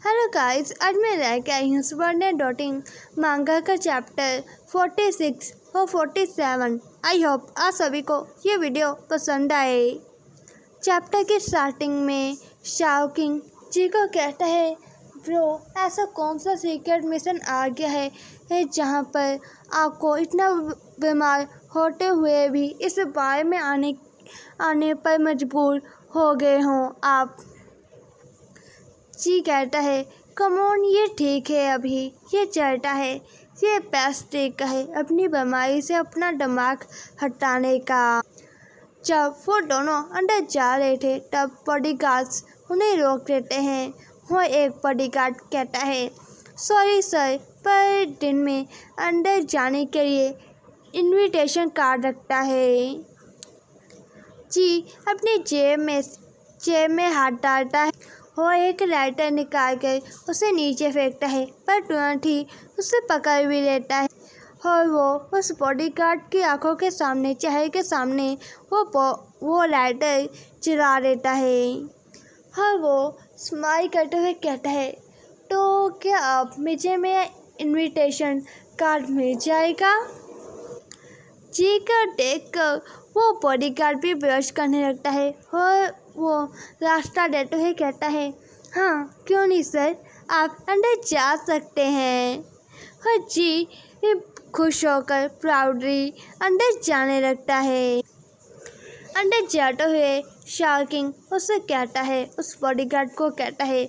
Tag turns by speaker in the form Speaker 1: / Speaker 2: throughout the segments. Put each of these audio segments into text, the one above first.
Speaker 1: Hello guys, आज मैं लेके आई हूँ सुवर्ण डॉटिंग मांगा का चैप्टर 46 और 47। आई होप आप सभी को ये वीडियो पसंद आए। चैप्टर के स्टार्टिंग में शाओकिंग जी को कहता है, ब्रो ऐसा कौन सा सीक्रेट मिशन आ गया है जहाँ पर आपको इतना बीमार होते हुए भी इस बारे में आने पर मजबूर हो गए हों आप। जी कहता है, कम ऑन, ये ठीक है, अभी ये चलता है, ये बेस्ट तरीका है अपनी बीमारी से अपना दिमाग हटाने का। जब वो दोनों अंदर जा रहे थे तब बॉडीगार्ड्स उन्हें रोक देते हैं। वो एक बॉडीगार्ड कहता है, सॉरी सर, पर दिन में अंदर जाने के लिए इनविटेशन कार्ड रखता है। जी अपनी जेब में हाथ डालता है। वो एक लाइटर निकाल कर उसे नीचे फेंकता है, पर तुरंत ही उसे पकड़ भी लेता है और वो उस बॉडीगार्ड की आंखों के सामने, चेहरे के सामने वो लाइटर जला देता है और वो स्माइल करते हुए कहता है, तो क्या अब मुझे मेरा इनविटेशन कार्ड मिल जाएगा? जी को देखकर वो बॉडीगार्ड भी ब्रश करने लगता है और वो रास्ता देते हुए कहता है, हाँ क्यों नहीं सर, आप अंदर जा सकते हैं। और जी खुश होकर प्राउडली अंदर जाने लगता है। अंदर जाते हुए शाओकिंग उससे कहता है, उस बॉडीगार्ड को कहता है,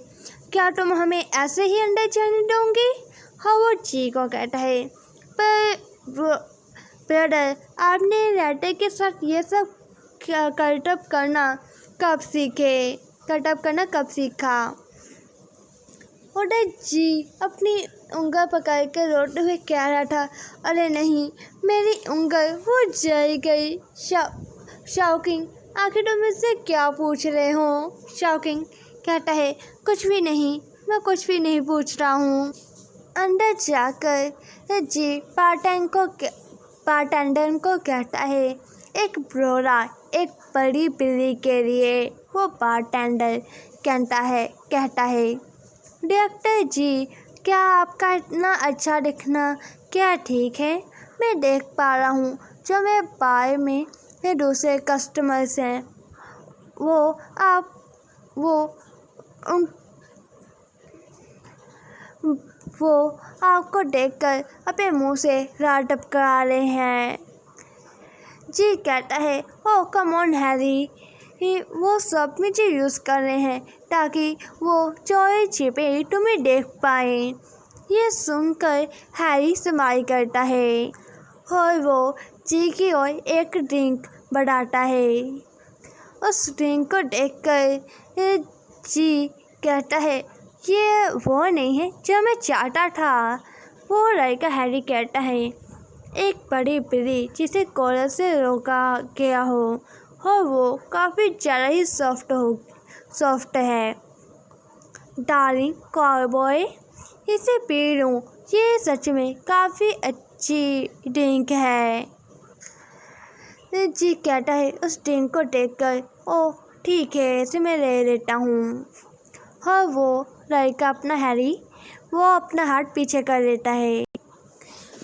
Speaker 1: क्या तुम हमें ऐसे ही अंदर जाने दोगे? हाँ वो जी को कहता है, पर ब्रदर आपने लाइटर के साथ ये सब करतब करना कब सीखा? उधर जी अपनी उंगल पकड़ कर रोते हुए कह रहा था, अरे नहीं, मेरी उंगल वो जल गई। शाओकिंग, आखिर तुम मुझसे क्या पूछ रहे हो? शाओकिंग कहता है, कुछ भी नहीं, मैं कुछ भी नहीं पूछ रहा हूँ। अंदर जाकर जी बारटेंडर को कहता है, एक ब्रोरा एक बड़ी बिल्ली के लिए। वो बारटेंडर कहता है, डायरेक्टर जी, क्या आपका इतना अच्छा दिखना क्या ठीक है? मैं देख पा रहा हूँ जो मेरे बार में दूसरे कस्टमर्स हैं, वो आपको देखकर अपने मुंह से रार टपका रहे हैं। जी कहता है, ओह कम ऑन हैरी, वो सब मुझे यूज़ कर रहे हैं ताकि वो चोरी छिपे तुम्हें देख पाए। ये सुनकर हैरी स्माइल करता है और वो जी की ओर एक ड्रिंक बढ़ाता है। उस ड्रिंक को देखकर जी कहता है, ये वो नहीं है जो मैं चाहता था। वो लड़का हैरी कहता है, एक बड़ी बिल्ली जिसे कॉलर से रोका गया हो और वो काफ़ी ज़्यादा ही सॉफ्ट है। डार्लिंग कॉलबॉय, इसे पी लूँ, ये सच में काफ़ी अच्छी ड्रिंक है। जी कहता है, उस ड्रिंक को देखकर, ओह ठीक है, इसे मैं ले लेता हूँ। और वो लड़का अपना हाथ पीछे कर लेता है।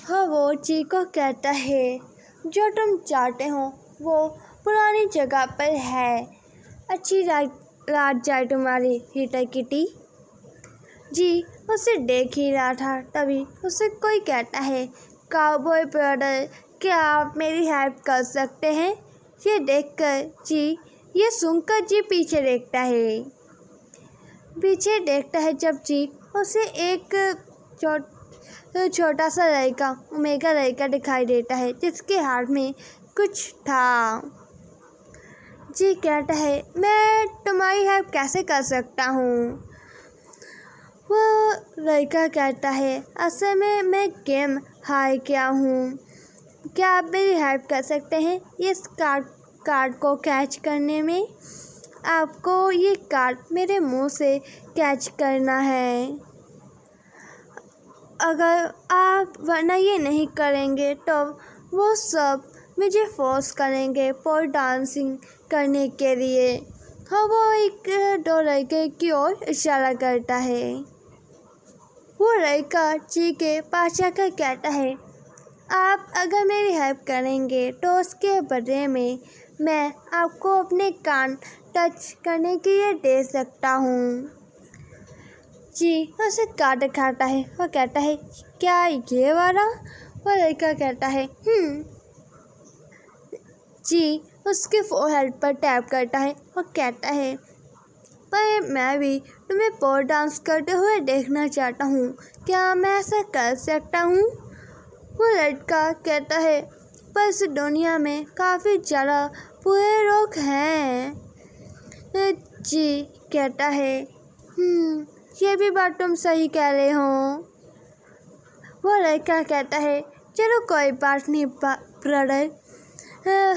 Speaker 1: हाँ वो जी को कहता है, जो तुम चाहते हो वो पुरानी जगह पर है। अच्छी रात जाए तुम्हारी हीटर किटी। जी उसे देख ही रहा था, तभी उसे कोई कहता है, काउबॉय ब्रदर, क्या आप मेरी हेल्प कर सकते हैं? ये सुनकर जी पीछे देखता है जब जी उसे एक छोटा सा ओमेगा लड़का दिखाई देता है जिसके हाथ में कुछ था। जी कहता है, मैं तुम्हारी हेल्प कैसे कर सकता हूँ? वो लड़का कहता है, असल में मैं गेम हार गया हूँ, क्या आप मेरी हेल्प कर सकते हैं इस कार्ड को कैच करने में? आपको ये कार्ड मेरे मुंह से कैच करना है। अगर आप वरना ये नहीं करेंगे तो वो सब मुझे फोर्स करेंगे पोल डांसिंग करने के लिए। हाँ वो एक दो लड़के की ओर इशारा करता है। वो लड़का जी के पास जाकर कहता है, आप अगर मेरी हेल्प करेंगे तो उसके बदले में मैं आपको अपने कान टच करने के लिए दे सकता हूँ। जी उसे कार्ड दिखाता है और कहता है, क्या ये वाला? वो लड़का कहता है, जी उसके फोरहेड पर टैप करता है और कहता है, पर मैं भी तुम्हें पोल डांस करते हुए देखना चाहता हूँ, क्या मैं ऐसा कर सकता हूँ? वो लड़का कहता है, पर इस दुनिया में काफ़ी ज़्यादा बुरे लोग हैं। जी कहता है, ये भी बात तुम सही कह रहे हो। वो लड़का कहता है, चलो कोई बात नहीं ब्रदर,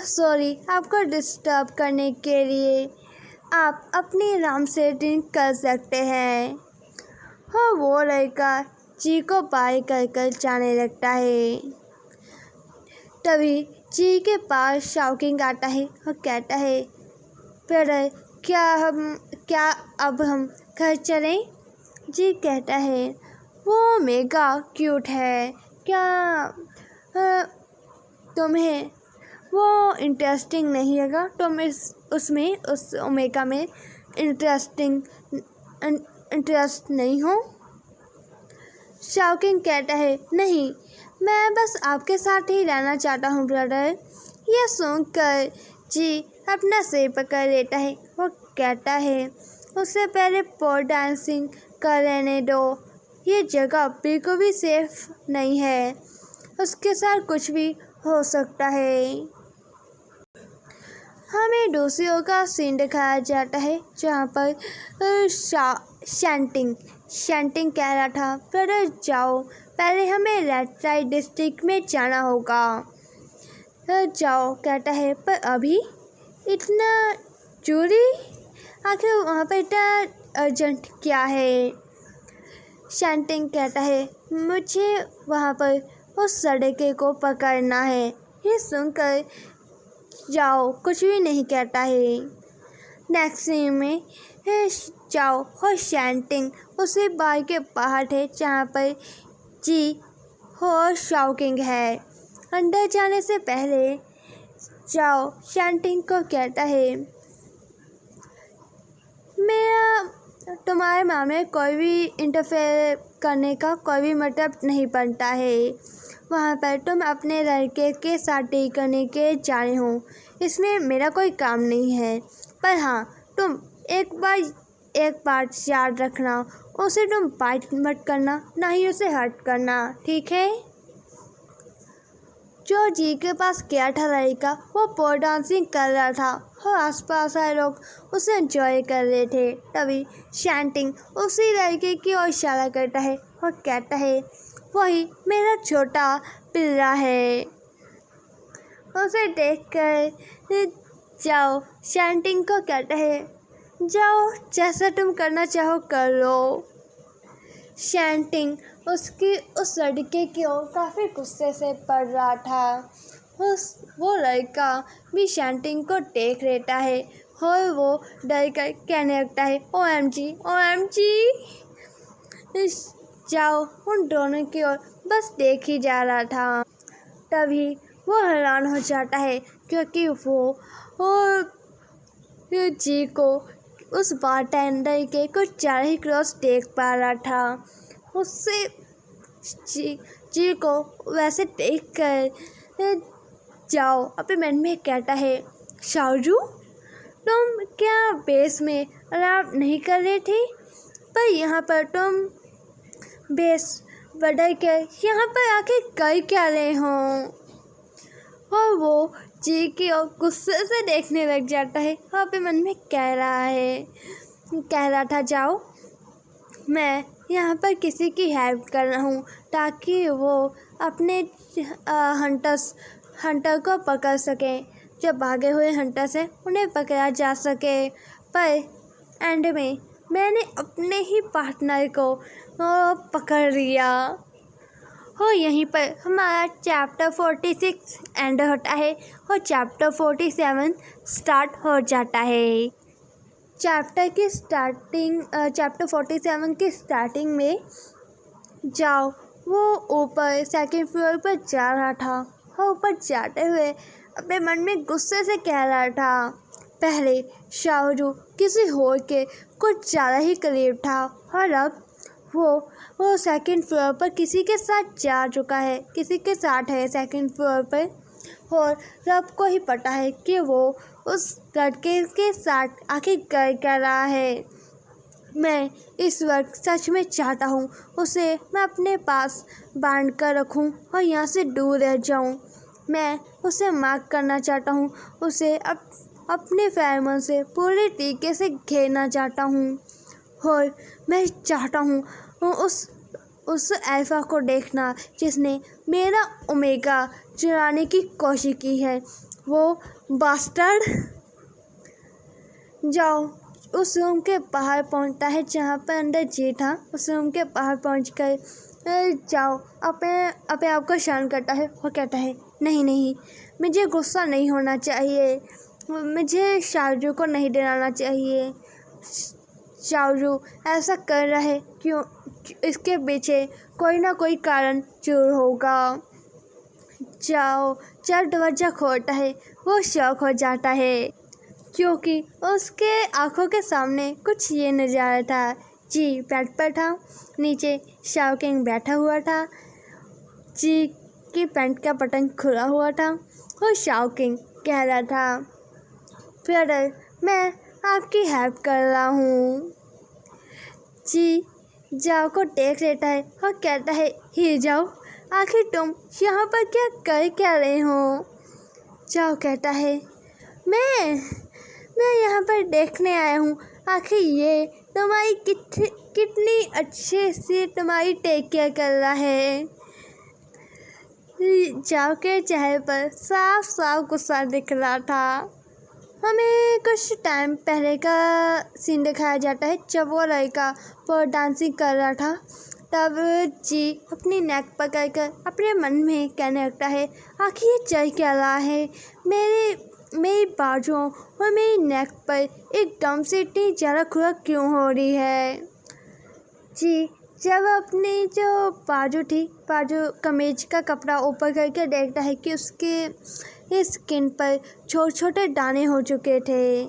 Speaker 1: सॉरी आपको डिस्टर्ब करने के लिए, आप अपनी आराम से ड्रिंक कर सकते हैं। और वो लड़का जी को बाय कर जाने लगता है। तभी जी के पास शॉकिंग आता है और कहता है, ब्रदर क्या अब हम घर चलें? जी कहता है, वो मेगा क्यूट है, क्या तुम्हें वो इंटरेस्टिंग नहीं लगा? तुम उस ओमेगा में इंटरेस्ट नहीं हो? शॉकिंग कहता है, नहीं, मैं बस आपके साथ ही रहना चाहता हूँ ब्रदर। यह सुनकर जी अपना सिर पकड़ लेता है। वो कहता है, उससे पहले पोल डांसिंग कर लेने दो, ये जगह बिल्कुल भी सेफ नहीं है, उसके साथ कुछ भी हो सकता है। हमें दूसरी ओर का सीन दिखाया जाता है जहाँ पर शैंटिंग कह रहा था, ब्रदर जाओ, पहले हमें लेफ्ट राइट डिस्ट्रिक्ट में जाना होगा। जाओ कहता है, पर अभी इतना जरूरी? आखिर वहाँ पर इतना अर्जेंट क्या है? शैंटिंग कहता है, मुझे वहाँ पर उस सड़के को पकड़ना है। ये सुनकर जाओ कुछ भी नहीं कहता है। नेक्स्ट सीन में जाओ और शैंटिंग उसी बार के बाहर थे जहाँ पर जी और शॉकिंग है। अंदर जाने से पहले जाओ शैंटिंग को कहता है, मेरा तुम्हारे मामले में कोई भी इंटरफेयर करने का कोई भी मतलब नहीं बनता है। वहाँ पर तुम अपने लड़के के साथ डील करने के जा रहे हो, इसमें मेरा कोई काम नहीं है। पर हाँ, तुम एक बात याद रखना, उसे तुम बाइट मत करना, ना ही उसे हर्ट करना, ठीक है? जो जी के पास गया था लड़का, वो पोल डांसिंग कर रहा था और आसपास आए लोग उसे एंजॉय कर रहे थे। तभी शैंटिंग उसी लड़के की ओर इशारा करता है और कहता है, वही मेरा छोटा पिल्ला है। उसे देखकर जाओ शैंटिंग को कहता है, जाओ जैसा तुम करना चाहो कर लो। शैंटिंग उसकी उस लड़के की ओर काफ़ी गुस्से से पड़ रहा था। वो लड़का भी शैंटिंग को देख लेता है और वो डर कर कहने लगता है, OMG जाओ उन दोनों की ओर बस देख ही जा रहा था। तभी वो हैरान हो जाता है क्योंकि वो और जी को उस बारटेंडर के कुछ ज़्यादा ही क्लोज देख पा रहा था। उससे जी को वैसे देख कर जाओ अपने मन में कहता है, शाहजू तुम क्या बेस में आराम नहीं कर रहे थे? पर यहाँ पर तुम बेस बढ़ कर यहाँ पर आके कर क्या रहे हो? और वो जी की और गुस्से से देखने लग जाता है और अपने मन में कह रहा था, जाओ मैं यहाँ पर किसी की हेल्प कर रहा हूँ ताकि वो अपने हंटर को पकड़ सकें। जो भागे हुए हंटर्स हैं उन्हें पकड़ा जा सके। पर एंड में मैंने अपने ही पार्टनर को पकड़ लिया। और यहीं पर हमारा चैप्टर 46 एंड होता है और चैप्टर 47 स्टार्ट हो जाता है। चैप्टर 47 की स्टार्टिंग में जाओ वो ऊपर सेकंड फ्लोर पर जा रहा था और ऊपर जाते हुए अपने मन में गुस्से से कह रहा था, पहले शाहरुख किसी और के कुछ ज़्यादा ही करीब था और अब वो सेकंड फ्लोर पर किसी के साथ जा चुका है, किसी के साथ है सेकंड फ्लोर पर। और रब को ही पता है कि वो उस लड़के के साथ आखिर कर रहा है। मैं इस वक्त सच में चाहता हूँ उसे मैं अपने पास बांध कर रखूँ और यहाँ से दूर रह जाऊँ। मैं उसे मार्क करना चाहता हूँ, उसे अपने फैमन से पूरे तरीके से घेरना चाहता हूँ और मैं चाहता हूँ उस अल्फा को देखना जिसने मेरा ओमेगा चुराने की कोशिश की है। वो बास्टर्ड जाओ उस रूम के बाहर पहुंचता है जहाँ पर अंदर जी था। उस रूम के बाहर पहुंचकर जाओ अपने आप को शांत करता है और कहता है, नहीं, मुझे गुस्सा नहीं होना चाहिए, मुझे शाहरुख को नहीं डराना चाहिए। शाहरुख ऐसा कर रहा है क्यों, इसके पीछे कोई ना कोई कारण जरूर होगा। जाओ जब दरवाज़ा खोलता है वो शॉक हो जाता है क्योंकि उसके आंखों के सामने कुछ ये नज़ारा था। जी बेड पर था, नीचे शाहरुख बैठा हुआ था, जी की पैंट का बटन खुला हुआ था और शाहरुख कह रहा था, ब्रदर मैं आपकी हेल्प कर रहा हूँ। जी जाओ को देख लेता है और कहता है, ही जाओ आखिर तुम यहाँ पर क्या रहे हो। जाओ कहता है, मैं यहाँ पर देखने आया हूँ आखिर ये तुम्हारी कितनी अच्छे से तुम्हारी टेक केयर कर रहा है। जाओ के चेहरे पर साफ गुस्सा दिख रहा था। हमें कुछ टाइम पहले का सीन दिखाया जाता है जब वो लड़का पर डांसिंग कर रहा था। तब जी अपनी नेक पकड़ कर अपने मन में कहने लगता है, आखिर ये चल क्या रहा है, मेरी बाजुओं और मेरी नेक पर एकदम से इतनी ज़्यादा खुराक क्यों हो रही है। जी जब अपनी जो बाजू कमीज का कपड़ा ऊपर करके देखता है कि उसके स्किन पर छोटे दाने हो चुके थे।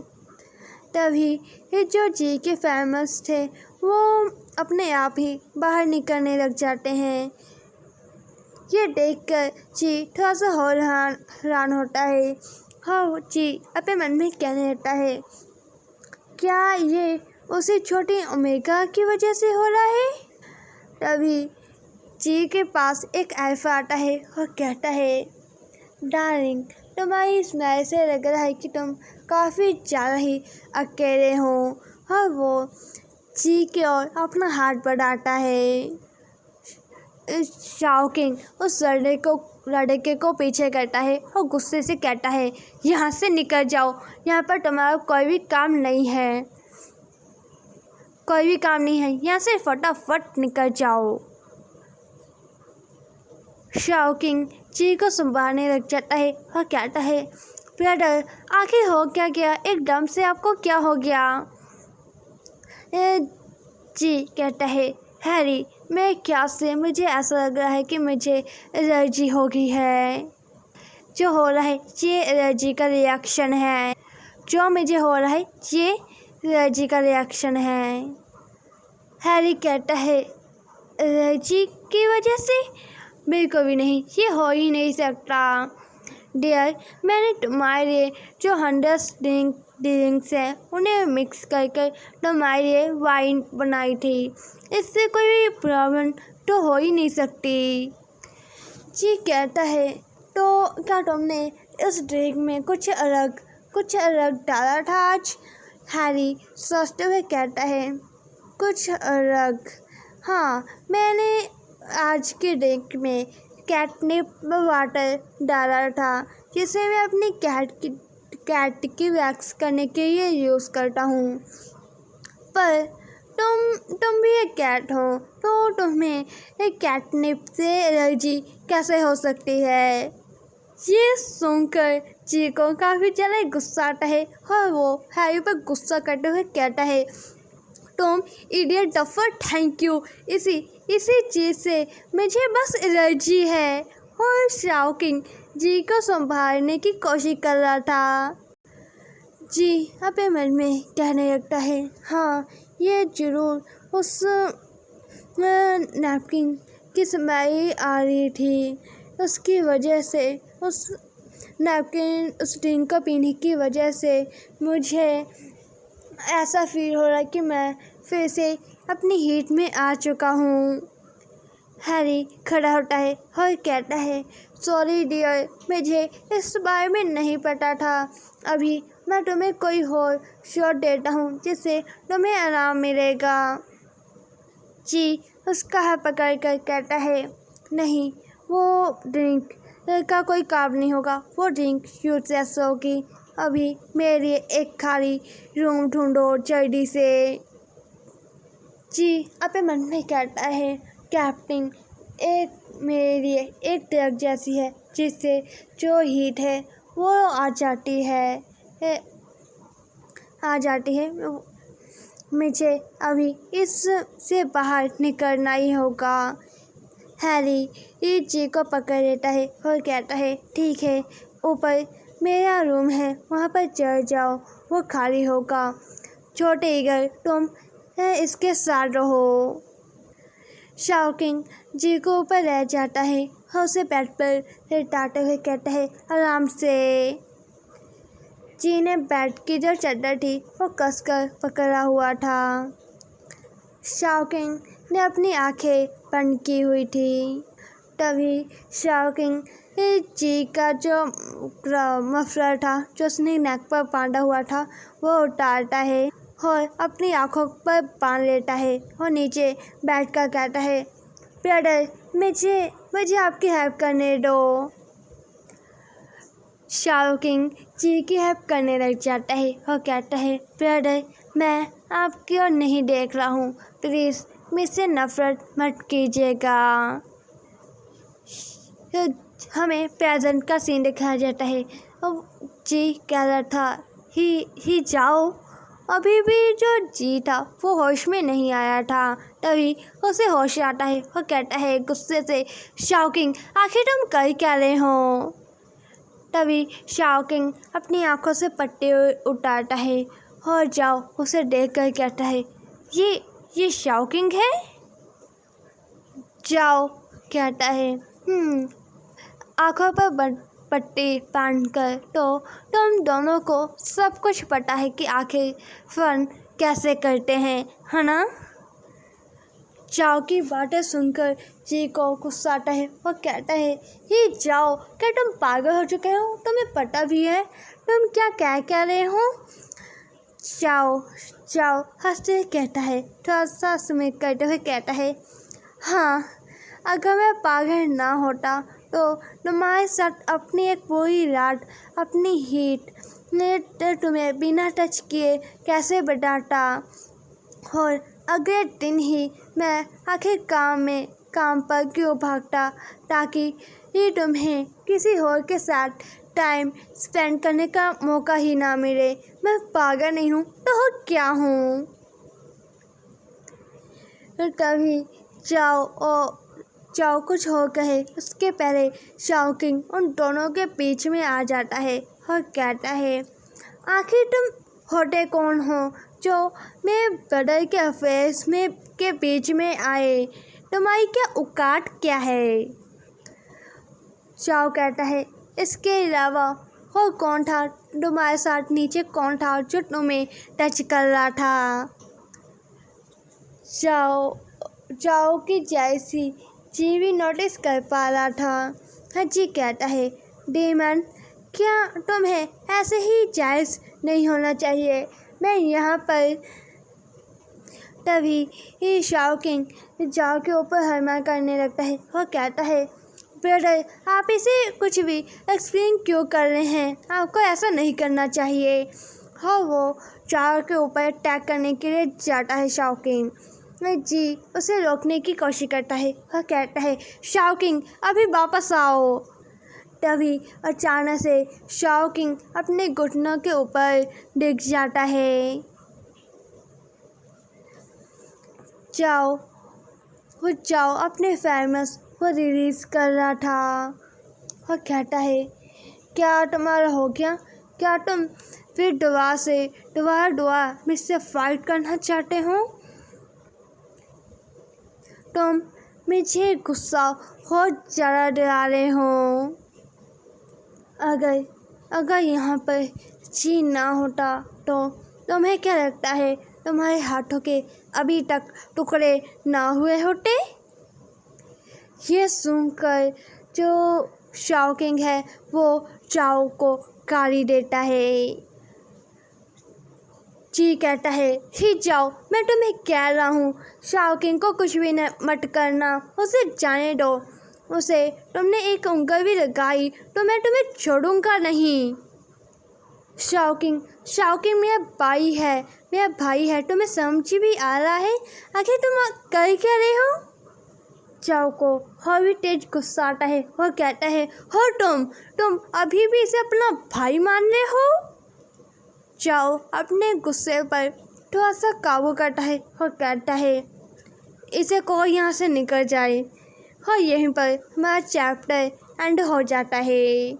Speaker 1: तभी ये जो जी के फेमस थे वो अपने आप ही बाहर निकलने लग जाते हैं। ये देखकर जी थोड़ा सा हैरान होता है। हाँ जी अपने मन में कहने लगता है, क्या ये उसी छोटी ओमेगा की वजह से हो रहा है। तभी जी के पास एक अल्फा आता है और कहता है, डार्लिंग तुम्हारी स्माइल से लग रहा है कि तुम काफ़ी ज़्यादा ही अकेले हो। और वो जी की ओर अपना हाथ बढ़ाता है। शाओकिंग उस लड़के को पीछे करता है और गुस्से से कहता है, यहाँ से निकल जाओ, यहाँ पर तुम्हारा कोई भी काम नहीं है, यहाँ से फटाफट निकल जाओ। शाओकिंग जी को संभालने लग जाता है और कहता है, ब्रदर आखिर हो क्या गया, एकदम से आपको क्या हो गया। जी कहता है, हैरी मैं क्या से मुझे ऐसा लग रहा है कि मुझे एलर्जी हो गई है। जो हो रहा है ये एलर्जी का रिएक्शन है, हैरी कहता है, एलर्जी की वजह से बिल्कुल भी नहीं, ये हो ही नहीं सकता। डियर मैंने तुम्हारे लिए जो 100 ड्रिंक्स हैं उन्हें मिक्स कर तुम्हारे लिए वाइन बनाई थी, इससे कोई भी प्रॉब्लम तो हो ही नहीं सकती। जी कहता है, तो क्या तुमने इस ड्रिंक में कुछ अलग डाला था आज। हैरी सोचते हुए कहता है, कुछ अलग, हाँ मैंने आज के ड्रिंक में कैटनिप वाटर डाला था जिसे मैं अपनी कैट की वैक्स करने के लिए यूज़ करता हूँ। पर तुम भी एक कैट हो तो तुम्हें एक कैटनिप से एलर्जी कैसे हो सकती है। ये सुनकर जी को काफ़ी ज़्यादा गुस्सा आता है और वो हैरी पर गुस्सा करते हुए कहता है, Tom idiot duffer thank you, इसी चीज़ से मुझे बस एलर्जी है। और शाओकिंग जी को संभालने की कोशिश कर रहा था। जी अपने मन में कहने लगता है, हाँ ये ज़रूर उस नैपकिन की स्मेल आ रही थी, उसकी वजह से, उस नैपकिन उस ड्रिंक को पीने की वजह से मुझे ऐसा फील हो रहा है कि मैं फिर से अपनी हीट में आ चुका हूँ। हैरी खड़ा होता है और कहता है, सॉरी डियर, मुझे इस बारे में नहीं पता था। अभी मैं तुम्हें कोई और शॉट देता हूँ जिससे तुम्हें आराम मिलेगा। जी उसका हाथ पकड़ कर कहता है, नहीं वो ड्रिंक का कोई काम नहीं होगा, वो ड्रिंक यूजलेस होगी। अभी मेरे लिए एक खाली रूम ढूंढो जल्दी से। जी अपने मन में कहता है, कैप्टन एक मेरे लिए एक ट्रक जैसी है जिससे जो हीट है वो आ जाती है। मुझे अभी इससे बाहर निकलना ही होगा। हैरी इस जी को पकड़ लेता है और कहता है, ठीक है, ऊपर मेरा रूम है, वहाँ पर चढ़ जाओ, वो खाली होगा। छोटे ईगल तुम इसके साथ रहो। शाओकिंग जी को ऊपर रह जाता है और उसे बेड पर लेटाते हुए कहता है, आराम से। जी ने बेड की जो चादर थी वो कसकर पकड़ा हुआ था। शाओकिंग ने अपनी आंखें बंद की हुई थी। तभी शाओकिंग जी का जो मफलर था जो उसने नेक पर बांधा हुआ था वो उतारता है और अपनी आंखों पर बांध लेता है और नीचे बैठकर कहता है, ब्रदर मुझे आपकी हेल्प करने दो। शाओकिंग जी की हेल्प करने लग जाता है और कहता है, ब्रदर मैं आपकी ओर नहीं देख रहा हूँ, प्लीज़ मुझसे नफरत मत कीजिएगा। हमें प्रेजेंट का सीन दिखाया जाता है और जी कह रहा था, ही जाओ। अभी भी जो जी था वो होश में नहीं आया था। तभी उसे होश आता है और कहता है गुस्से से, शाओकिंग आखिर तुम कर क्या रहे हो। तभी शाओकिंग अपनी आंखों से पट्टे उतारता है और जाओ उसे देख कर कहता है, ये शाओकिंग है। जाओ कहता है, आंखों पर पट्टी बांधकर तो तुम दोनों को सब कुछ पता है कि आखिर फन कैसे करते हैं, है ना। जाओ की बातें सुनकर जी को गुस्सा आता है और कहता है, ये जाओ क्या तुम पागल हो चुके हो, तुम्हें पता भी है तुम क्या रहे हो। जाओ हंसते कहता है, थोड़ा सा स्मित करते हुए कहता है, हाँ अगर मैं पागल ना होता तो तुम्हारे साथ अपनी एक पूरी रात अपनी हीट ने तुम्हें बिना टच किए कैसे बिताता, और अगले दिन ही मैं आखिर काम पर क्यों भागता ताकि ये तुम्हें किसी और के साथ टाइम स्पेंड करने का मौका ही ना मिले। मैं पागल नहीं हूँ तो और क्या हूँ। तो तभी जाओ कुछ हो कहे उसके पहले शाओकिंग उन दोनों के बीच में आ जाता है और कहता है, आखिर तुम होते कौन हो जो मेरे ब्रदर के अफेयर्स में के बीच में आए, तुम्हारी क्या औकात क्या है। शाओ कहता है, इसके अलावा और कौन था तुम्हारे साथ, नीचे कौन था जो तुम्हें टच कर रहा था। जाओ की जैसी जी भी नोटिस कर पा रहा था। हाँ जी कहता है, डेमन क्या तुम्हें ऐसे ही जायज़ नहीं होना चाहिए, मैं यहाँ पर। तभी ये शाओकिंग जाओ के ऊपर हरमा करने लगता है और कहता है, ब्रदर आप इसे कुछ भी एक्सप्लेन क्यों कर रहे हैं, आपको ऐसा नहीं करना चाहिए। हाँ वो जाओ के ऊपर अटैक करने के लिए जाता है शाओकिंग। जी उसे रोकने की कोशिश करता है और कहता है, शाओकिंग अभी वापस आओ। तभी अचानक से शाओकिंग अपने घुटनों के ऊपर डिग जाता है। चाओ वो चाओ अपने फेमस को रिलीज कर रहा था और कहता है, क्या तुम्हारा हो गया? क्या तुम फिर दोबारा मुझसे फाइट करना चाहते हो? तुम मुझे गुस्सा बहुत ज़्यादा दिला रहे हो। अगर यहाँ पर चीन ना होता तो तुम्हें क्या लगता है तुम्हारे हाथों के अभी तक टुकड़े ना हुए होते? ये सुनकर जो शाओ किंग है वो चाओ को गाली देता है। ची कहता है, ही जाओ, मैं तुम्हें कह रहा हूँ शाओ किंग को कुछ भी मत करना, उसे जाने दो। उसे तुमने एक उंगली भी लगाई तो मैं तुम्हें छोड़ूंगा नहीं। शाओ किंग मेरा भाई है, तुम्हें समझ भी आ रहा है? आखिर तुम कर क्या रहे हो? चाओ को और भी तेज गुस्सा आता है और कहता है, हो तुम अभी भी इसे अपना भाई मान रहे हो? चाओ अपने गुस्से पर थोड़ा सा काबू करता है और कहता है, इसे कोई यहाँ से निकल जाए। और यहीं पर हमारा चैप्टर एंड हो जाता है।